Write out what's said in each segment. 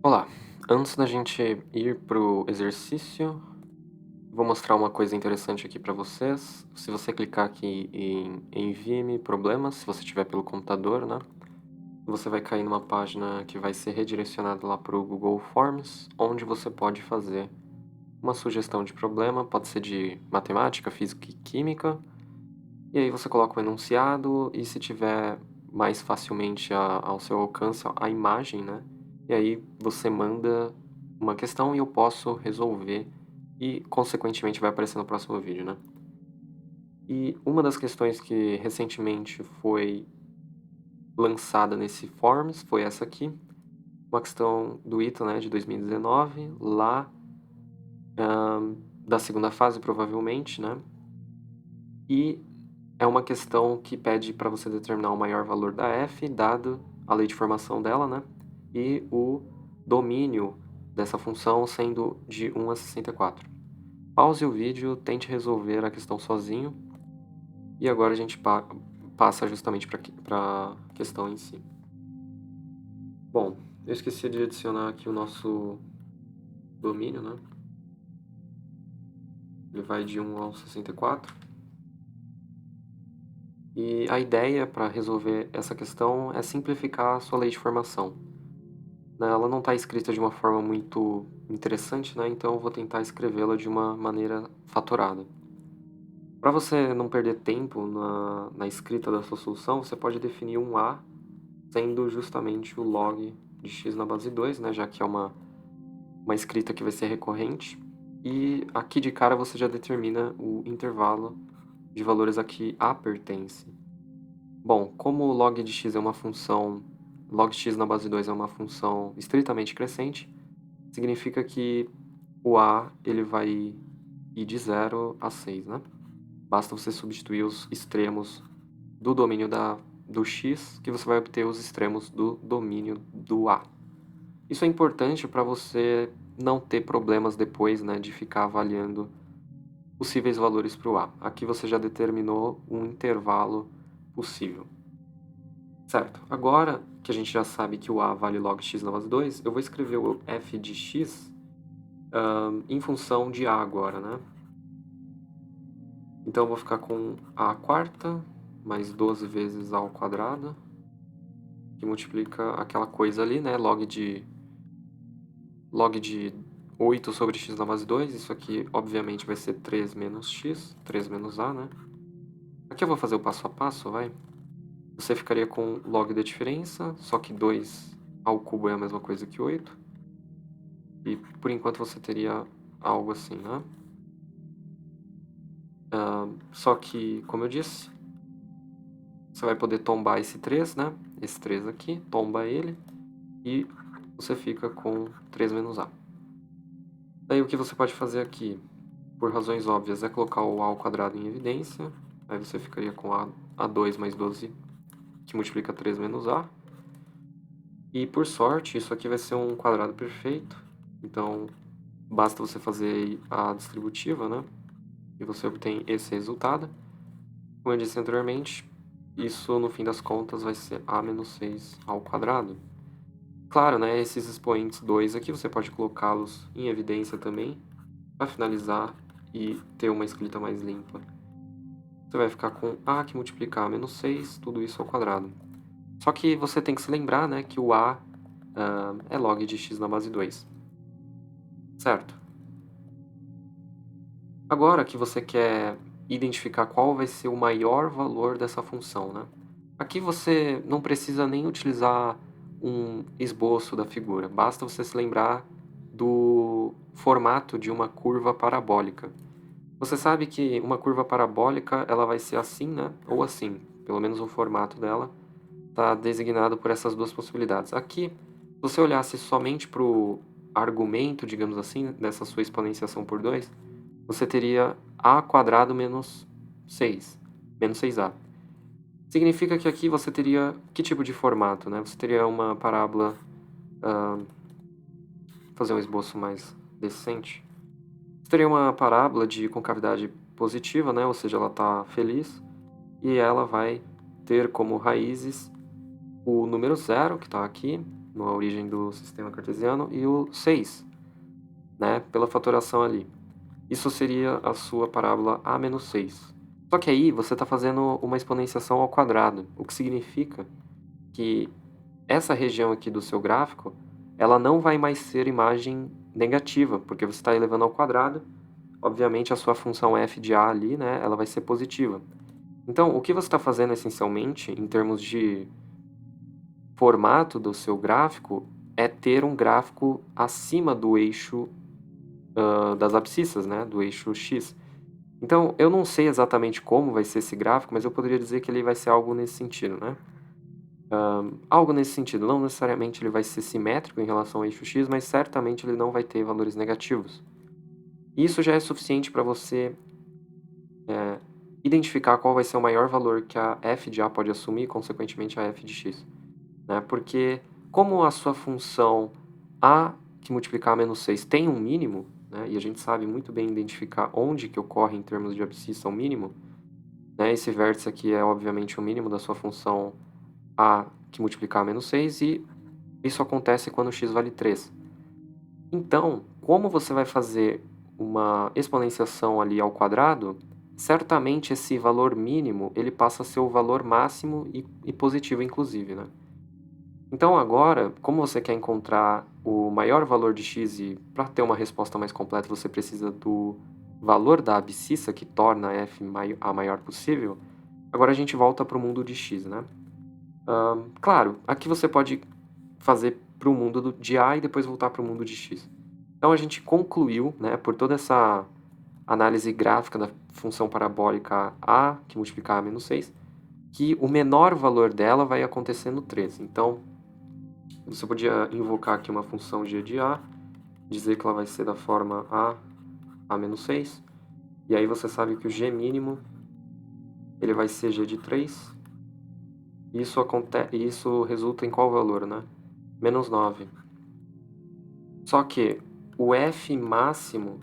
Olá, antes da gente ir para o exercício, vou mostrar uma coisa interessante aqui para vocês. Se você clicar aqui em Envie-me problemas, se você estiver pelo computador, né? Você vai cair numa página que vai ser redirecionada lá para o Google Forms, onde você pode fazer uma sugestão de problema, pode ser de matemática, física e química, e aí você coloca o enunciado e se tiver mais facilmente ao seu alcance a imagem, né? E aí você manda uma questão e eu posso resolver e, consequentemente, vai aparecer no próximo vídeo, né? E uma das questões que recentemente foi lançada nesse Forms foi essa aqui, uma questão do ITA, né, de 2019, lá da segunda fase, provavelmente, né? E é uma questão que pede para você determinar o maior valor da f, dado a lei de formação dela, né? E o domínio dessa função sendo de 1 a 64. Pause o vídeo, tente resolver a questão sozinho. E agora a gente passa justamente para a questão em si. Bom, eu esqueci de adicionar aqui o nosso domínio, né? Ele vai de 1 ao 64. E a ideia para resolver essa questão é simplificar a sua lei de formação. Né, ela não está escrita de uma forma muito interessante, né? Então eu vou tentar escrevê-la de uma maneira fatorada. Para você não perder tempo na escrita da sua solução, você pode definir um A sendo justamente o log de x na base 2, né? Já que é uma escrita que vai ser recorrente. E aqui de cara você já determina o intervalo de valores a que A pertence. Bom, como o log de x é uma função, log de x na base 2 é uma função estritamente crescente, significa que o A ele vai ir de 0 a 6, né? Basta você substituir os extremos do domínio do x, que você vai obter os extremos do domínio do A. Isso é importante para você não ter problemas depois, né, de ficar avaliando possíveis valores para o A. Aqui você já determinou um intervalo possível. Certo, agora que a gente já sabe que o A vale log x na base 2, eu vou escrever o f de x em função de A agora, né? Então eu vou ficar com A quarta mais 12 vezes A ao quadrado, que multiplica aquela coisa ali, né? Log de 8 sobre x na base 2, isso aqui obviamente vai ser 3 menos x, 3 menos A, né? Aqui eu vou fazer o passo a passo, vai. Você ficaria com log da diferença, só que 2 ao cubo é a mesma coisa que 8. E por enquanto você teria algo assim, né? Só que, como eu disse, você vai poder tombar esse 3, né? Esse 3 aqui, tomba ele e você fica com 3 menos A. Daí o que você pode fazer aqui, por razões óbvias, é colocar o A ao quadrado em evidência. Aí você ficaria com A2 mais 12, que multiplica 3 menos A. E por sorte, isso aqui vai ser um quadrado perfeito. Então, basta você fazer a distributiva, né? E você obtém esse resultado. Como eu disse anteriormente, isso no fim das contas vai ser A menos 6 ao quadrado. Claro, né? Esses expoentes 2 aqui você pode colocá-los em evidência também, para finalizar e ter uma escrita mais limpa. Você vai ficar com A que multiplica A menos 6, tudo isso ao quadrado. Só que você tem que se lembrar, né, que o A é log de x na base 2. Certo? Agora que você quer identificar qual vai ser o maior valor dessa função, né? Aqui você não precisa nem utilizar um esboço da figura, basta você se lembrar do formato de uma curva parabólica. Você sabe que uma curva parabólica ela vai ser assim, né? Ou assim, pelo menos o formato dela está designado por essas duas possibilidades. Aqui, se você olhasse somente para o argumento, digamos assim, dessa sua exponenciação por 2, você teria a quadrado menos 6, menos 6a. Significa que aqui você teria que tipo de formato, né? Você teria uma parábola, fazer um esboço mais decente. Você teria uma parábola de concavidade positiva, né? Ou seja, ela está feliz, e ela vai ter como raízes o número 0, que está aqui, na origem do sistema cartesiano, e o 6, né, pela fatoração ali. Isso seria a sua parábola a menos 6. Só que aí você está fazendo uma exponenciação ao quadrado, o que significa que essa região aqui do seu gráfico, ela não vai mais ser imagem negativa, porque você está elevando ao quadrado. Obviamente a sua função f de a ali, né, ela vai ser positiva. Então, o que você está fazendo essencialmente, em termos de formato do seu gráfico, é ter um gráfico acima do eixo das abscissas, né, do eixo x. Então, eu não sei exatamente como vai ser esse gráfico, mas eu poderia dizer que ele vai ser algo nesse sentido, né? Algo nesse sentido, não necessariamente ele vai ser simétrico em relação ao eixo x, mas certamente ele não vai ter valores negativos. Isso já é suficiente para você identificar qual vai ser o maior valor que a f de a pode assumir e, consequentemente, a f de x. Né? Porque, como a sua função a que multiplicar a menos 6 tem um mínimo, né? E a gente sabe muito bem identificar onde que ocorre em termos de abscissa o mínimo, né? Esse vértice aqui é, obviamente, o mínimo da sua função a que multiplicar a menos 6, e isso acontece quando x vale 3. Então, como você vai fazer uma exponenciação ali ao quadrado, certamente esse valor mínimo ele passa a ser o valor máximo e positivo, inclusive, né? Então agora, como você quer encontrar o maior valor de x, e para ter uma resposta mais completa você precisa do valor da abscissa que torna f a maior possível, agora a gente volta para o mundo de x, né? Claro, aqui você pode fazer para o mundo de a e depois voltar para o mundo de x. Então a gente concluiu, né, por toda essa análise gráfica da função parabólica a que multiplicar a menos 6, que o menor valor dela vai acontecer no 3. Então, você podia invocar aqui uma função g de a, dizer que ela vai ser da forma a menos 6, e aí você sabe que o g mínimo ele vai ser g de 3, e isso resulta em qual valor, né? Menos 9. Só que o f máximo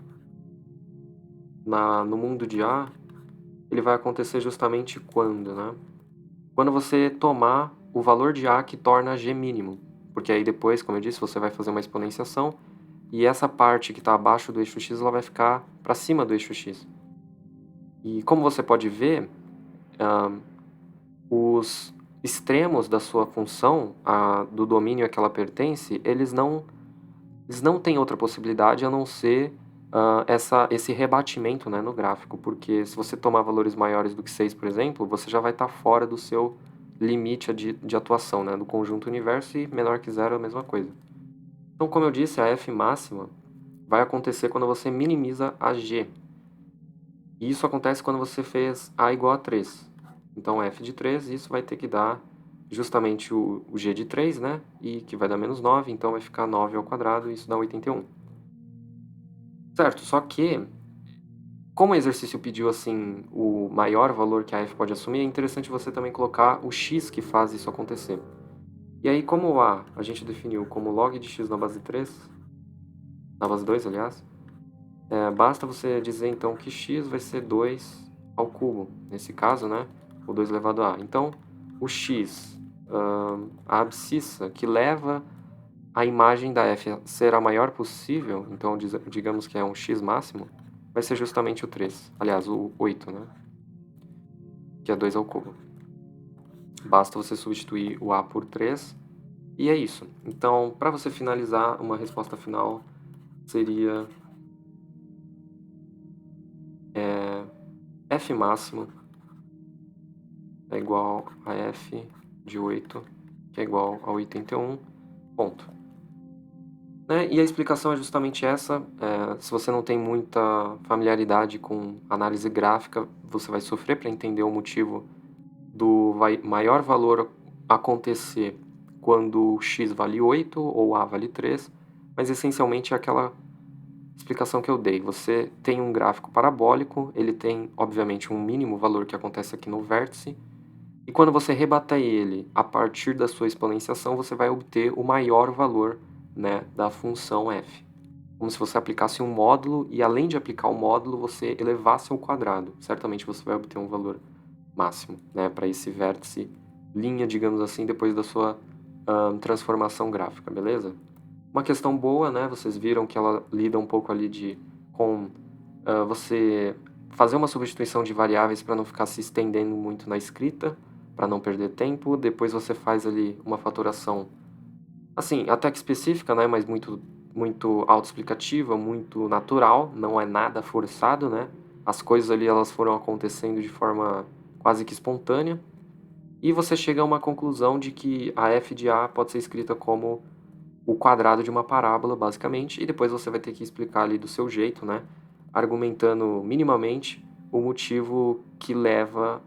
no mundo de a, ele vai acontecer justamente quando, né? Quando você tomar o valor de a que torna g mínimo, porque aí depois, como eu disse, você vai fazer uma exponenciação, e essa parte que está abaixo do eixo x ela vai ficar para cima do eixo x. E como você pode ver, os extremos da sua função, do domínio a que ela pertence, eles não têm outra possibilidade a não ser esse rebatimento, né, no gráfico, porque se você tomar valores maiores do que 6, por exemplo, você já vai estar fora do seu limite de atuação, né, do conjunto universo, e menor que zero é a mesma coisa. Então, como eu disse, a f máxima vai acontecer quando você minimiza a g. E isso acontece quando você fez a igual a 3. Então, f de 3, isso vai ter que dar justamente o g de 3, né? E que vai dar menos 9, então vai ficar 9 ao quadrado, e isso dá 81. Certo, só que, como o exercício pediu, assim, o maior valor que a f pode assumir, é interessante você também colocar o x que faz isso acontecer. E aí, como a gente definiu como log de x na base 3, na base 2, aliás, basta você dizer, então, que x vai ser 2 ao cubo, nesse caso, né? O 2 elevado a. Então, o x, a abscissa que leva a imagem da f a ser a maior possível, então, digamos que é um x máximo, vai ser justamente o 3. Aliás, o 8, né? Que é 2 ao cubo. Basta você substituir o a por 3, e é isso. Então, para você finalizar, uma resposta final seria f máximo é igual a f de 8, que é igual a 81, ponto. Né? E a explicação é justamente essa. Se você não tem muita familiaridade com análise gráfica, você vai sofrer para entender o motivo do maior valor acontecer quando x vale 8 ou a vale 3, mas essencialmente é aquela explicação que eu dei. Você tem um gráfico parabólico, ele tem, obviamente, um mínimo valor que acontece aqui no vértice, e quando você rebater ele a partir da sua exponenciação, você vai obter o maior valor, né, da função f. Como se você aplicasse um módulo e, além de aplicar o módulo, você elevasse ao quadrado. Certamente você vai obter um valor máximo, né, para esse vértice linha, digamos assim, depois da sua transformação gráfica, beleza? Uma questão boa, né, vocês viram que ela lida um pouco ali com você fazer uma substituição de variáveis para não ficar se estendendo muito na escrita, para não perder tempo. Depois você faz ali uma fatoração, assim, até que específica, né, mas muito autoexplicativa, muito natural, não é nada forçado, né? As coisas ali elas foram acontecendo de forma quase que espontânea. E você chega a uma conclusão de que a f de a pode ser escrita como o quadrado de uma parábola, basicamente, e depois você vai ter que explicar ali do seu jeito, né, argumentando minimamente o motivo que leva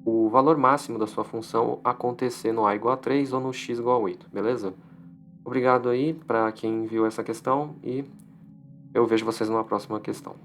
o valor máximo da sua função a acontecer no a igual a 3 ou no x igual a 8, beleza? Obrigado aí para quem viu essa questão e eu vejo vocês numa próxima questão.